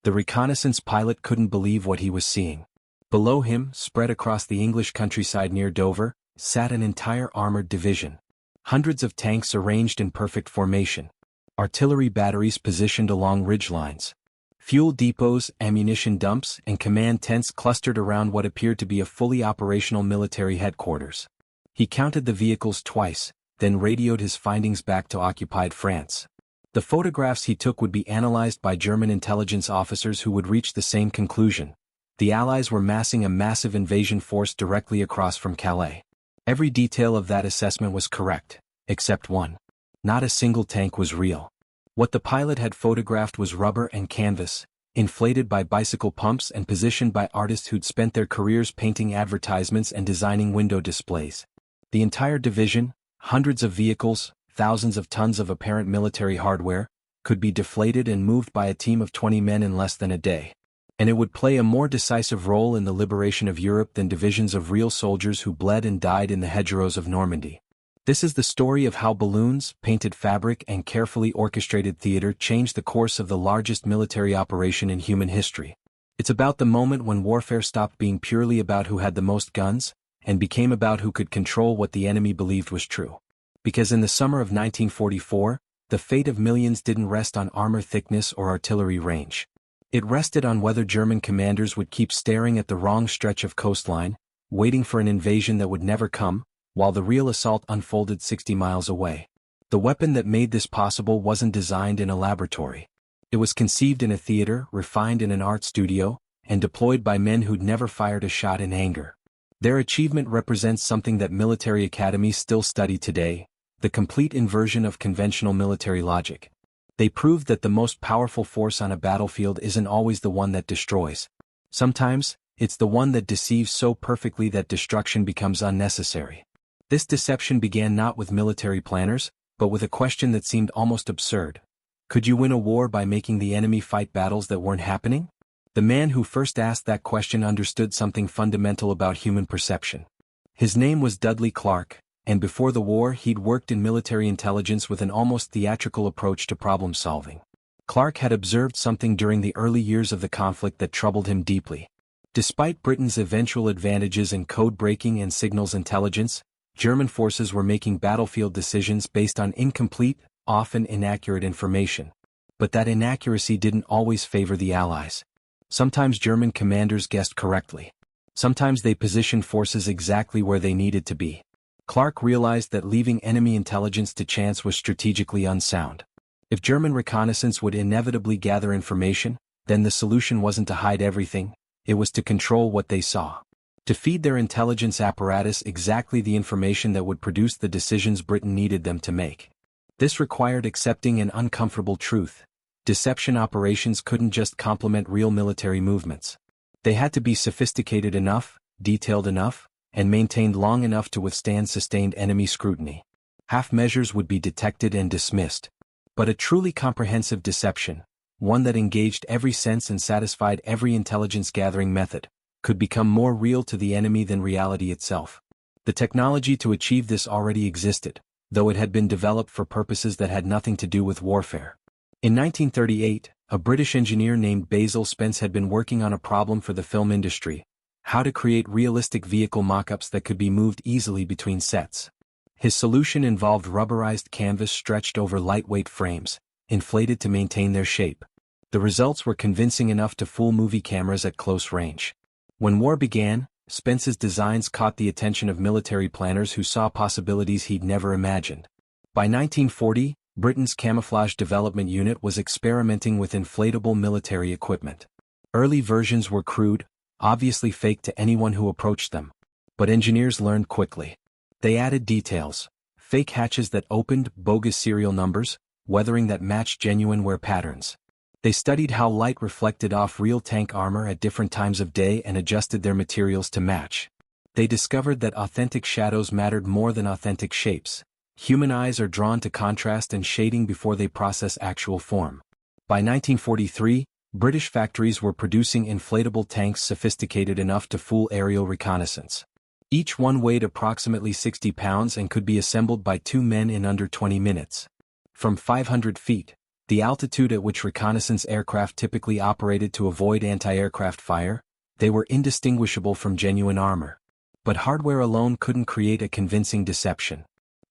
The reconnaissance pilot couldn't believe what he was seeing. Below him, spread across the English countryside near Dover, sat an entire armored division. Hundreds of tanks arranged in perfect formation. Artillery batteries positioned along ridgelines. Fuel depots, ammunition dumps, and command tents clustered around what appeared to be a fully operational military headquarters. He counted the vehicles twice, then radioed his findings back to occupied France. The photographs he took would be analyzed by German intelligence officers who would reach the same conclusion. The Allies were massing a massive invasion force directly across from Calais. Every detail of that assessment was correct, except one. Not a single tank was real. What the pilot had photographed was rubber and canvas, inflated by bicycle pumps and positioned by artists who'd spent their careers painting advertisements and designing window displays. The entire division, hundreds of vehicles, thousands of tons of apparent military hardware, could be deflated and moved by a team of 20 men in less than a day. And it would play a more decisive role in the liberation of Europe than divisions of real soldiers who bled and died in the hedgerows of Normandy. This is the story of how balloons, painted fabric, and carefully orchestrated theater changed the course of the largest military operation in human history. It's about the moment when warfare stopped being purely about who had the most guns, and became about who could control what the enemy believed was true. Because in the summer of 1944, the fate of millions didn't rest on armor thickness or artillery range. It rested on whether German commanders would keep staring at the wrong stretch of coastline, waiting for an invasion that would never come, while the real assault unfolded 60 miles away. The weapon that made this possible wasn't designed in a laboratory. It was conceived in a theater, refined in an art studio, and deployed by men who'd never fired a shot in anger. Their achievement represents something that military academies still study today: the complete inversion of conventional military logic. They proved that the most powerful force on a battlefield isn't always the one that destroys. Sometimes, it's the one that deceives so perfectly that destruction becomes unnecessary. This deception began not with military planners, but with a question that seemed almost absurd. Could you win a war by making the enemy fight battles that weren't happening? The man who first asked that question understood something fundamental about human perception. His name was Dudley Clark, and before the war he'd worked in military intelligence with an almost theatrical approach to problem solving. Clark had observed something during the early years of the conflict that troubled him deeply. Despite Britain's eventual advantages in code-breaking and signals intelligence, German forces were making battlefield decisions based on incomplete, often inaccurate information. But that inaccuracy didn't always favor the Allies. Sometimes German commanders guessed correctly. Sometimes they positioned forces exactly where they needed to be. Clark realized that leaving enemy intelligence to chance was strategically unsound. If German reconnaissance would inevitably gather information, then the solution wasn't to hide everything, it was to control what they saw. To feed their intelligence apparatus exactly the information that would produce the decisions Britain needed them to make. This required accepting an uncomfortable truth: deception operations couldn't just complement real military movements. They had to be sophisticated enough, detailed enough, and maintained long enough to withstand sustained enemy scrutiny. Half measures would be detected and dismissed. But a truly comprehensive deception, one that engaged every sense and satisfied every intelligence-gathering method, could become more real to the enemy than reality itself. The technology to achieve this already existed, though it had been developed for purposes that had nothing to do with warfare. In 1938, a British engineer named Basil Spence had been working on a problem for the film industry: how to create realistic vehicle mock-ups that could be moved easily between sets. His solution involved rubberized canvas stretched over lightweight frames, inflated to maintain their shape. The results were convincing enough to fool movie cameras at close range. When war began, Spence's designs caught the attention of military planners who saw possibilities he'd never imagined. By 1940, Britain's Camouflage Development Unit was experimenting with inflatable military equipment. Early versions were crude, obviously fake to anyone who approached them. But engineers learned quickly. They added details: fake hatches that opened, bogus serial numbers, weathering that matched genuine wear patterns. They studied how light reflected off real tank armor at different times of day and adjusted their materials to match. They discovered that authentic shadows mattered more than authentic shapes. Human eyes are drawn to contrast and shading before they process actual form. By 1943, British factories were producing inflatable tanks sophisticated enough to fool aerial reconnaissance. Each one weighed approximately 60 pounds and could be assembled by 2 men in under 20 minutes. From 500 feet, the altitude at which reconnaissance aircraft typically operated to avoid anti-aircraft fire, they were indistinguishable from genuine armor. But hardware alone couldn't create a convincing deception.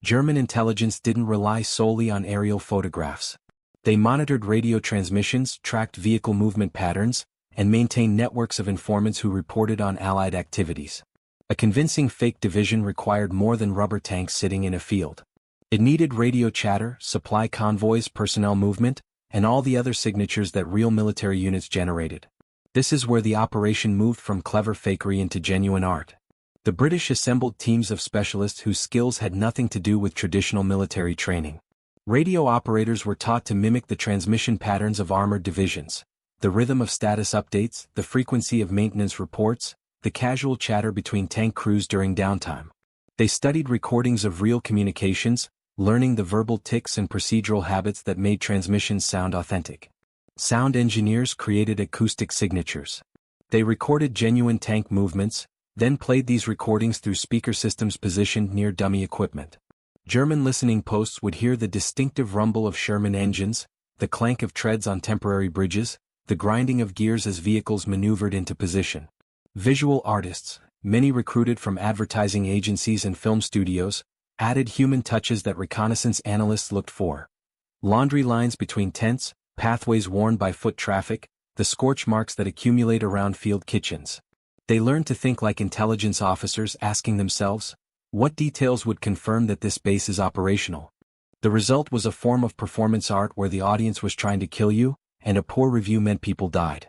German intelligence didn't rely solely on aerial photographs. They monitored radio transmissions, tracked vehicle movement patterns, and maintained networks of informants who reported on Allied activities. A convincing fake division required more than rubber tanks sitting in a field. It needed radio chatter, supply convoys, personnel movement, and all the other signatures that real military units generated. This is where the operation moved from clever fakery into genuine art. The British assembled teams of specialists whose skills had nothing to do with traditional military training. Radio operators were taught to mimic the transmission patterns of armored divisions, the rhythm of status updates, the frequency of maintenance reports, the casual chatter between tank crews during downtime. They studied recordings of real communications, learning the verbal tics and procedural habits that made transmissions sound authentic. Sound engineers created acoustic signatures. They recorded genuine tank movements, then played these recordings through speaker systems positioned near dummy equipment. German listening posts would hear the distinctive rumble of Sherman engines, the clank of treads on temporary bridges, the grinding of gears as vehicles maneuvered into position. Visual artists, many recruited from advertising agencies and film studios, added human touches that reconnaissance analysts looked for. Laundry lines between tents, pathways worn by foot traffic, the scorch marks that accumulate around field kitchens. They learned to think like intelligence officers, asking themselves, what details would confirm that this base is operational? The result was a form of performance art where the audience was trying to kill you, and a poor review meant people died.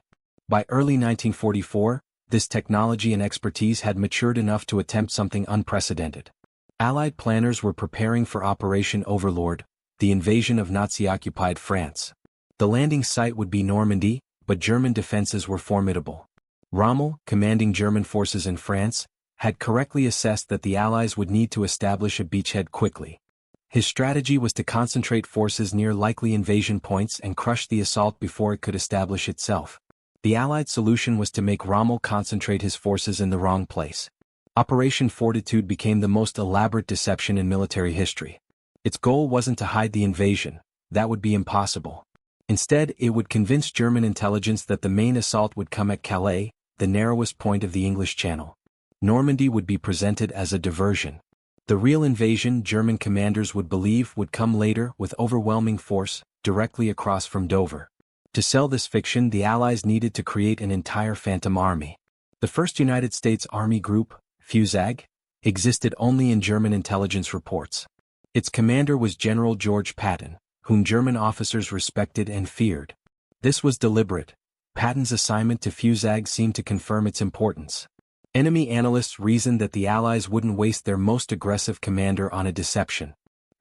By early 1944, this technology and expertise had matured enough to attempt something unprecedented. Allied planners were preparing for Operation Overlord, the invasion of Nazi-occupied France. The landing site would be Normandy, but German defenses were formidable. Rommel, commanding German forces in France, had correctly assessed that the Allies would need to establish a beachhead quickly. His strategy was to concentrate forces near likely invasion points and crush the assault before it could establish itself. The Allied solution was to make Rommel concentrate his forces in the wrong place. Operation Fortitude became the most elaborate deception in military history. Its goal wasn't to hide the invasion, that would be impossible. Instead, it would convince German intelligence that the main assault would come at Calais, the narrowest point of the English Channel. Normandy would be presented as a diversion. The real invasion, German commanders would believe, would come later with overwhelming force, directly across from Dover. To sell this fiction, the Allies needed to create an entire phantom army. The first United States Army group, FUSAG, existed only in German intelligence reports. Its commander was General George Patton, whom German officers respected and feared. This was deliberate. Patton's assignment to FUSAG seemed to confirm its importance. Enemy analysts reasoned that the Allies wouldn't waste their most aggressive commander on a deception.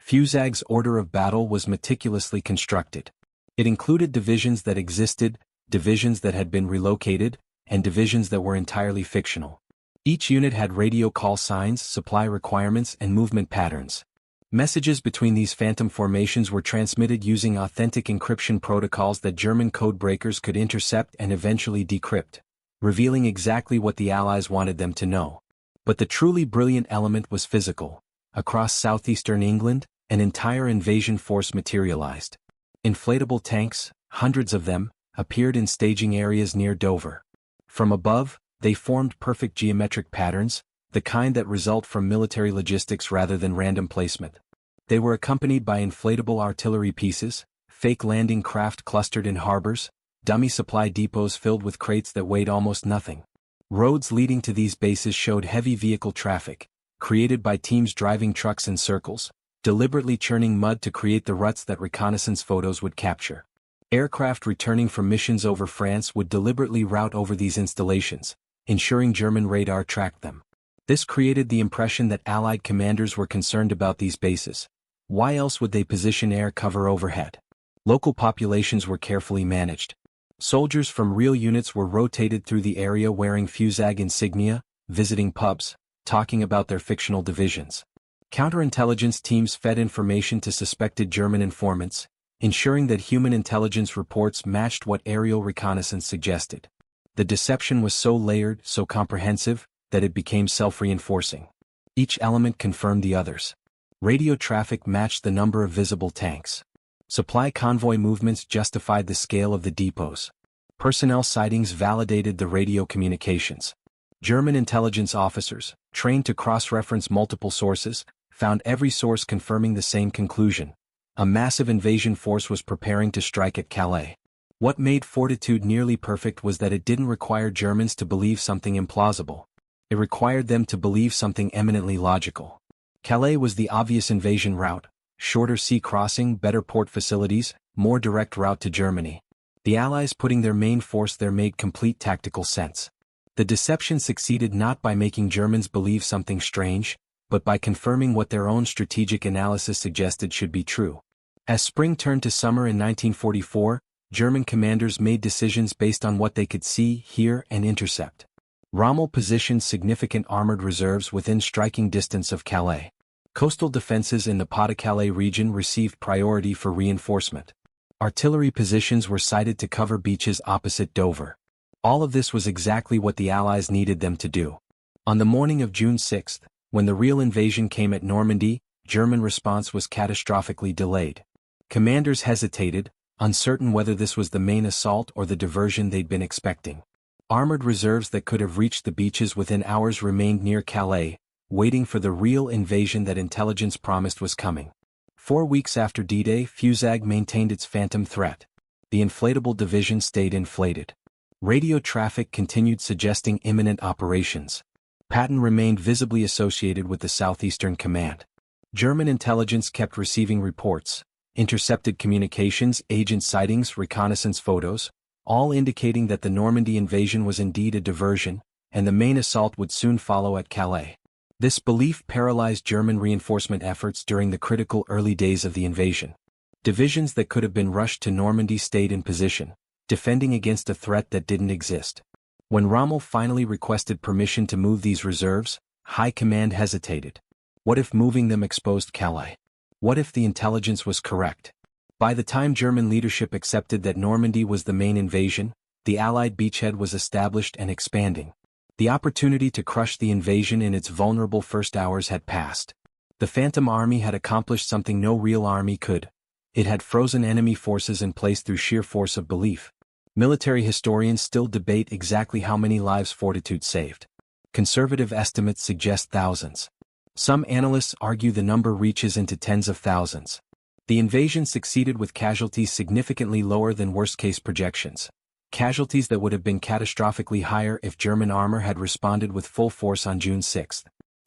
FUSAG's order of battle was meticulously constructed. It included divisions that existed, divisions that had been relocated, and divisions that were entirely fictional. Each unit had radio call signs, supply requirements, and movement patterns. Messages between these phantom formations were transmitted using authentic encryption protocols that German code breakers could intercept and eventually decrypt, revealing exactly what the Allies wanted them to know. But the truly brilliant element was physical. Across southeastern England, an entire invasion force materialized. Inflatable tanks, hundreds of them, appeared in staging areas near Dover. From above, they formed perfect geometric patterns, the kind that result from military logistics rather than random placement. They were accompanied by inflatable artillery pieces, fake landing craft clustered in harbors, dummy supply depots filled with crates that weighed almost nothing. Roads leading to these bases showed heavy vehicle traffic, created by teams driving trucks in circles, deliberately churning mud to create the ruts that reconnaissance photos would capture. Aircraft returning from missions over France would deliberately route over these installations, ensuring German radar tracked them. This created the impression that Allied commanders were concerned about these bases. Why else would they position air cover overhead? Local populations were carefully managed. Soldiers from real units were rotated through the area wearing FUSAG insignia, visiting pubs, talking about their fictional divisions. Counterintelligence teams fed information to suspected German informants, ensuring that human intelligence reports matched what aerial reconnaissance suggested. The deception was so layered, so comprehensive, that it became self-reinforcing. Each element confirmed the others. Radio traffic matched the number of visible tanks. Supply convoy movements justified the scale of the depots. Personnel sightings validated the radio communications. German intelligence officers, trained to cross-reference multiple sources, found every source confirming the same conclusion. A massive invasion force was preparing to strike at Calais. What made Fortitude nearly perfect was that it didn't require Germans to believe something implausible. It required them to believe something eminently logical. Calais was the obvious invasion route: shorter sea crossing, better port facilities, more direct route to Germany. The Allies putting their main force there made complete tactical sense. The deception succeeded not by making Germans believe something strange, but by confirming what their own strategic analysis suggested should be true. As spring turned to summer in 1944, German commanders made decisions based on what they could see, hear, and intercept. Rommel positioned significant armored reserves within striking distance of Calais. Coastal defenses in the Pas-de-Calais region received priority for reinforcement. Artillery positions were sited to cover beaches opposite Dover. All of this was exactly what the Allies needed them to do. On the morning of June 6, when the real invasion came at Normandy, German response was catastrophically delayed. Commanders hesitated, uncertain whether this was the main assault or the diversion they'd been expecting. Armored reserves that could have reached the beaches within hours remained near Calais, waiting for the real invasion that intelligence promised was coming. 4 weeks after D-Day, Fusag maintained its phantom threat. The inflatable division stayed inflated. Radio traffic continued suggesting imminent operations. Patton remained visibly associated with the Southeastern Command. German intelligence kept receiving reports, intercepted communications, agent sightings, reconnaissance photos, all indicating that the Normandy invasion was indeed a diversion, and the main assault would soon follow at Calais. This belief paralyzed German reinforcement efforts during the critical early days of the invasion. Divisions that could have been rushed to Normandy stayed in position, defending against a threat that didn't exist. When Rommel finally requested permission to move these reserves, High Command hesitated. What if moving them exposed Calais? What if the intelligence was correct? By the time German leadership accepted that Normandy was the main invasion, the Allied beachhead was established and expanding. The opportunity to crush the invasion in its vulnerable first hours had passed. The Phantom Army had accomplished something no real army could. It had frozen enemy forces in place through sheer force of belief. Military historians still debate exactly how many lives Fortitude saved. Conservative estimates suggest thousands. Some analysts argue the number reaches into tens of thousands. The invasion succeeded with casualties significantly lower than worst-case projections. Casualties that would have been catastrophically higher if German armor had responded with full force on June 6.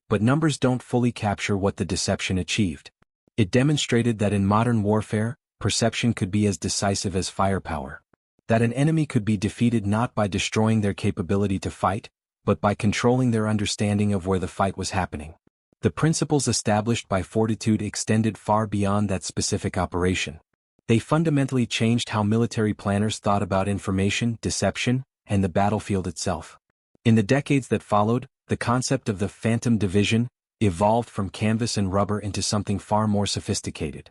But numbers don't fully capture what the deception achieved. It demonstrated that in modern warfare, perception could be as decisive as firepower. That an enemy could be defeated not by destroying their capability to fight, but by controlling their understanding of where the fight was happening. The principles established by Fortitude extended far beyond that specific operation. They fundamentally changed how military planners thought about information, deception, and the battlefield itself. In the decades that followed, the concept of the Phantom Division evolved from canvas and rubber into something far more sophisticated.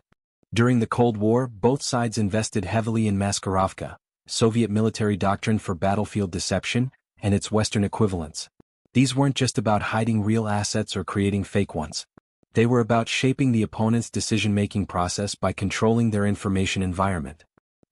During the Cold War, both sides invested heavily in Maskirovka, Soviet military doctrine for battlefield deception, and its Western equivalents. These weren't just about hiding real assets or creating fake ones. They were about shaping the opponent's decision-making process by controlling their information environment.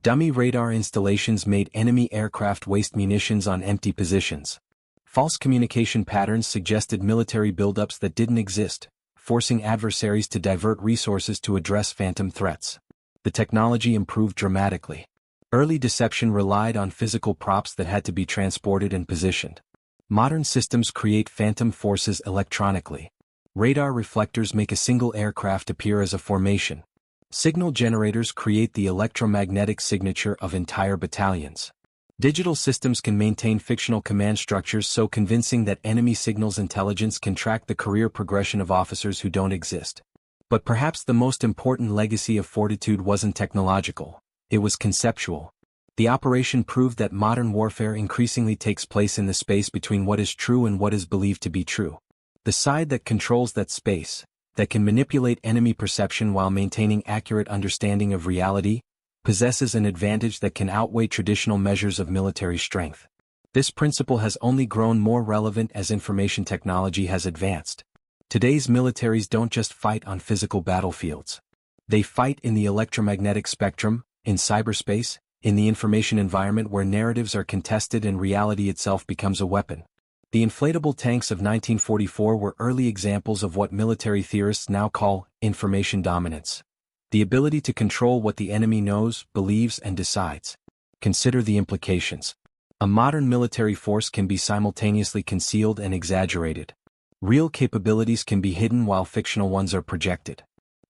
Dummy radar installations made enemy aircraft waste munitions on empty positions. False communication patterns suggested military buildups that didn't exist, forcing adversaries to divert resources to address phantom threats. The technology improved dramatically. Early deception relied on physical props that had to be transported and positioned. Modern systems create phantom forces electronically. Radar reflectors make a single aircraft appear as a formation. Signal generators create the electromagnetic signature of entire battalions. Digital systems can maintain fictional command structures so convincing that enemy signals intelligence can track the career progression of officers who don't exist. But perhaps the most important legacy of Fortitude wasn't technological. It was conceptual. The operation proved that modern warfare increasingly takes place in the space between what is true and what is believed to be true. The side that controls that space, that can manipulate enemy perception while maintaining accurate understanding of reality, possesses an advantage that can outweigh traditional measures of military strength. This principle has only grown more relevant as information technology has advanced. Today's militaries don't just fight on physical battlefields. They fight in the electromagnetic spectrum, in cyberspace, in the information environment where narratives are contested and reality itself becomes a weapon. The inflatable tanks of 1944 were early examples of what military theorists now call information dominance. The ability to control what the enemy knows, believes, and decides. Consider the implications. A modern military force can be simultaneously concealed and exaggerated. Real capabilities can be hidden while fictional ones are projected.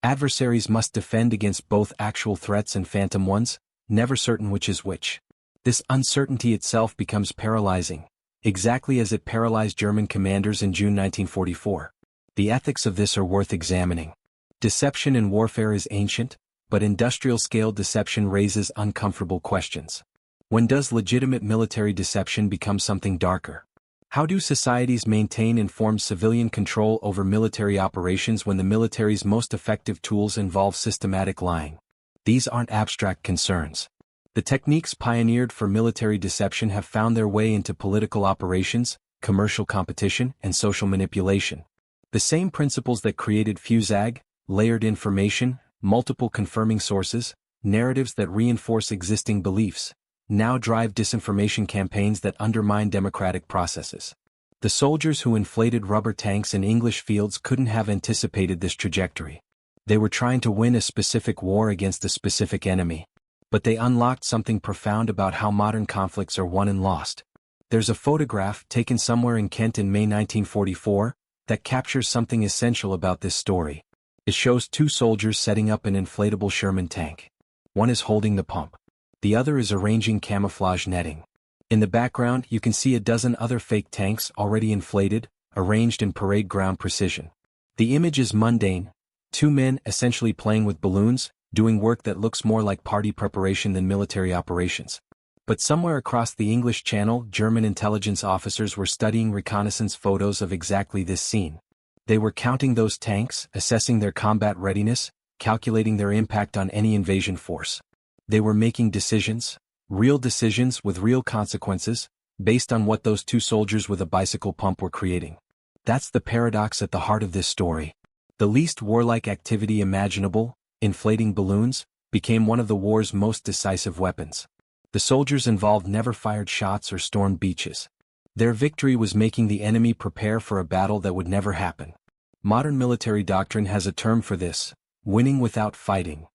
Adversaries must defend against both actual threats and phantom ones, never certain which is which. This uncertainty itself becomes paralyzing, exactly as it paralyzed German commanders in June 1944. The ethics of this are worth examining. Deception in warfare is ancient, but industrial-scale deception raises uncomfortable questions. When does legitimate military deception become something darker? How do societies maintain informed civilian control over military operations when the military's most effective tools involve systematic lying? These aren't abstract concerns. The techniques pioneered for military deception have found their way into political operations, commercial competition, and social manipulation. The same principles that created FUSAG, layered information, multiple confirming sources, narratives that reinforce existing beliefs, now drive disinformation campaigns that undermine democratic processes. The soldiers who inflated rubber tanks in English fields couldn't have anticipated this trajectory. They were trying to win a specific war against a specific enemy. But they unlocked something profound about how modern conflicts are won and lost. There's a photograph taken somewhere in Kent in May 1944 that captures something essential about this story. It shows two soldiers setting up an inflatable Sherman tank. One is holding the pump. The other is arranging camouflage netting. In the background you can see a dozen other fake tanks already inflated, arranged in parade ground precision. The image is mundane. Two men essentially playing with balloons, doing work that looks more like party preparation than military operations. But somewhere across the English Channel, German intelligence officers were studying reconnaissance photos of exactly this scene. They were counting those tanks, assessing their combat readiness, calculating their impact on any invasion force. They were making decisions, real decisions with real consequences, based on what those two soldiers with a bicycle pump were creating. That's the paradox at the heart of this story. The least warlike activity imaginable, inflating balloons, became one of the war's most decisive weapons. The soldiers involved never fired shots or stormed beaches. Their victory was making the enemy prepare for a battle that would never happen. Modern military doctrine has a term for this: winning without fighting.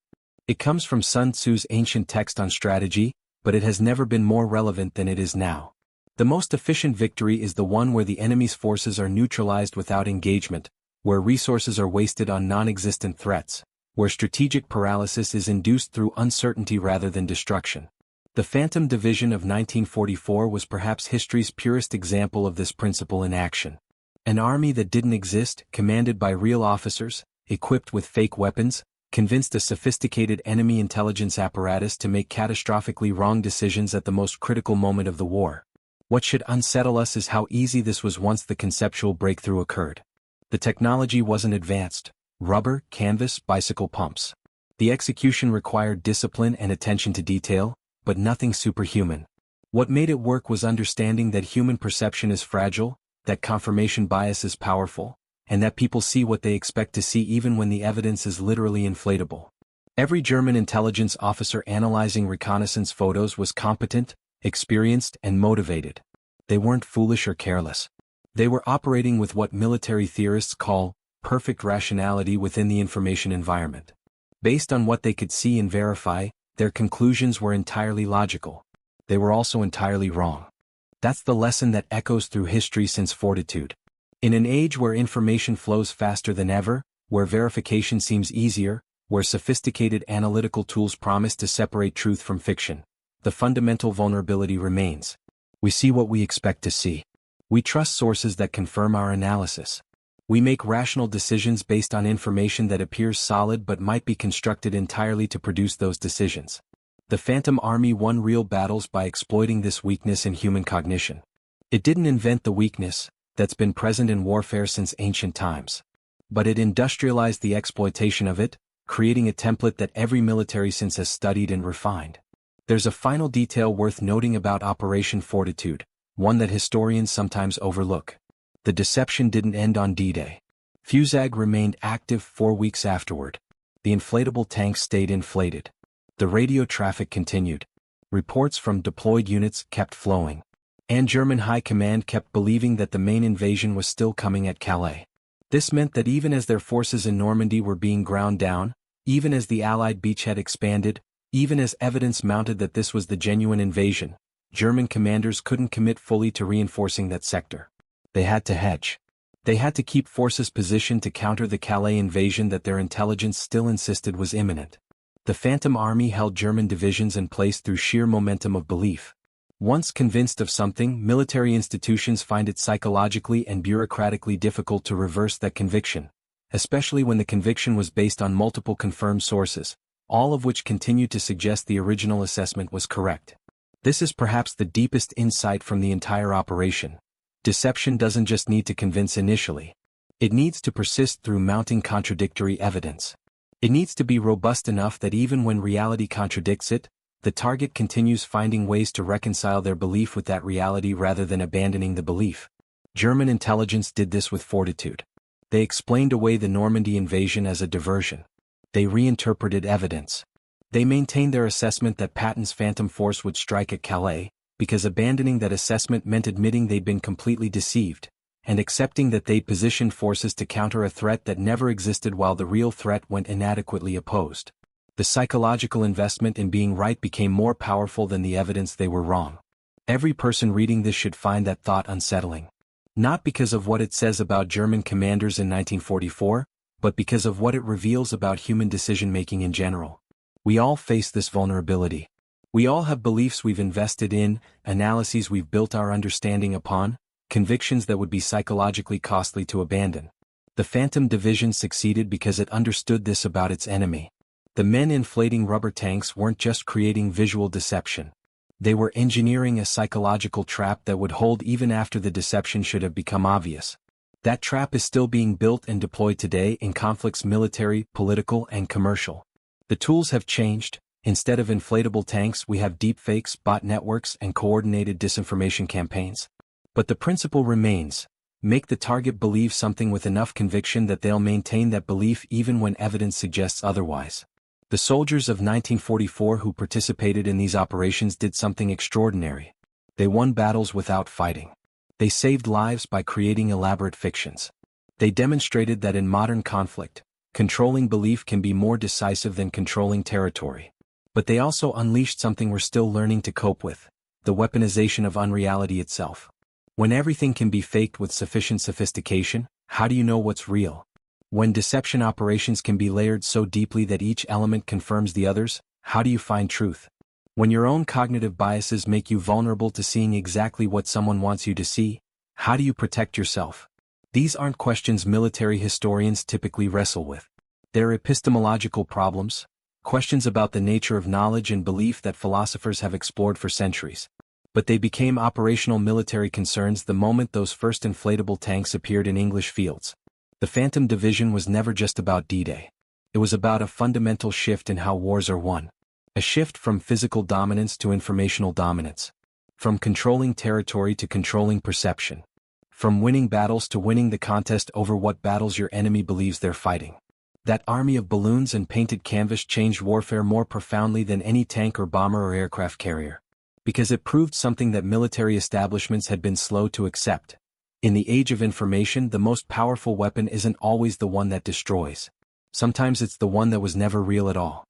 It comes from Sun Tzu's ancient text on strategy, but it has never been more relevant than it is now. The most efficient victory is the one where the enemy's forces are neutralized without engagement, where resources are wasted on non-existent threats, where strategic paralysis is induced through uncertainty rather than destruction. The Phantom Division of 1944 was perhaps history's purest example of this principle in action. An army that didn't exist, commanded by real officers, equipped with fake weapons, convinced a sophisticated enemy intelligence apparatus to make catastrophically wrong decisions at the most critical moment of the war. What should unsettle us is how easy this was once the conceptual breakthrough occurred. The technology wasn't advanced: rubber, canvas, bicycle pumps. The execution required discipline and attention to detail, but nothing superhuman. What made it work was understanding that human perception is fragile, that confirmation bias is powerful, and that people see what they expect to see even when the evidence is literally inflatable. Every German intelligence officer analyzing reconnaissance photos was competent, experienced, and motivated. They weren't foolish or careless. They were operating with what military theorists call perfect rationality within the information environment. Based on what they could see and verify, their conclusions were entirely logical. They were also entirely wrong. That's the lesson that echoes through history since fortitude. In an age where information flows faster than ever, where verification seems easier, where sophisticated analytical tools promise to separate truth from fiction, the fundamental vulnerability remains. We see what we expect to see. We trust sources that confirm our analysis. We make rational decisions based on information that appears solid but might be constructed entirely to produce those decisions. The Phantom Army won real battles by exploiting this weakness in human cognition. It didn't invent the weakness that's been present in warfare since ancient times. But it industrialized the exploitation of it, creating a template that every military since has studied and refined. There's a final detail worth noting about Operation Fortitude, one that historians sometimes overlook. The deception didn't end on D-Day. FUSAG remained active 4 weeks afterward. The inflatable tanks stayed inflated. The radio traffic continued. Reports from deployed units kept flowing. And German high command kept believing that the main invasion was still coming at Calais. This meant that even as their forces in Normandy were being ground down, even as the Allied beachhead expanded, even as evidence mounted that this was the genuine invasion, German commanders couldn't commit fully to reinforcing that sector. They had to hedge. They had to keep forces positioned to counter the Calais invasion that their intelligence still insisted was imminent. The Phantom Army held German divisions in place through sheer momentum of belief. Once convinced of something, military institutions find it psychologically and bureaucratically difficult to reverse that conviction, especially when the conviction was based on multiple confirmed sources, all of which continued to suggest the original assessment was correct. This is perhaps the deepest insight from the entire operation. Deception doesn't just need to convince initially. It needs to persist through mounting contradictory evidence. It needs to be robust enough that even when reality contradicts it, the target continues finding ways to reconcile their belief with that reality rather than abandoning the belief. German intelligence did this with fortitude. They explained away the Normandy invasion as a diversion. They reinterpreted evidence. They maintained their assessment that Patton's Phantom Force would strike at Calais, because abandoning that assessment meant admitting they'd been completely deceived, and accepting that they'd positioned forces to counter a threat that never existed while the real threat went inadequately opposed. The psychological investment in being right became more powerful than the evidence they were wrong. Every person reading this should find that thought unsettling. Not because of what it says about German commanders in 1944, but because of what it reveals about human decision-making in general. We all face this vulnerability. We all have beliefs we've invested in, analyses we've built our understanding upon, convictions that would be psychologically costly to abandon. The Phantom Division succeeded because it understood this about its enemy. The men inflating rubber tanks weren't just creating visual deception. They were engineering a psychological trap that would hold even after the deception should have become obvious. That trap is still being built and deployed today in conflicts military, political, and commercial. The tools have changed. Instead of inflatable tanks, we have deepfakes, bot networks, and coordinated disinformation campaigns. But the principle remains: make the target believe something with enough conviction that they'll maintain that belief even when evidence suggests otherwise. The soldiers of 1944 who participated in these operations did something extraordinary. They won battles without fighting. They saved lives by creating elaborate fictions. They demonstrated that in modern conflict, controlling belief can be more decisive than controlling territory. But they also unleashed something we're still learning to cope with: the weaponization of unreality itself. When everything can be faked with sufficient sophistication, how do you know what's real? When deception operations can be layered so deeply that each element confirms the others, how do you find truth? When your own cognitive biases make you vulnerable to seeing exactly what someone wants you to see, how do you protect yourself? These aren't questions military historians typically wrestle with. They're epistemological problems, questions about the nature of knowledge and belief that philosophers have explored for centuries. But they became operational military concerns the moment those first inflatable tanks appeared in English fields. The Phantom Division was never just about D-Day. It was about a fundamental shift in how wars are won. A shift from physical dominance to informational dominance. From controlling territory to controlling perception. From winning battles to winning the contest over what battles your enemy believes they're fighting. That army of balloons and painted canvas changed warfare more profoundly than any tank or bomber or aircraft carrier. Because it proved something that military establishments had been slow to accept. In the age of information, the most powerful weapon isn't always the one that destroys. Sometimes it's the one that was never real at all.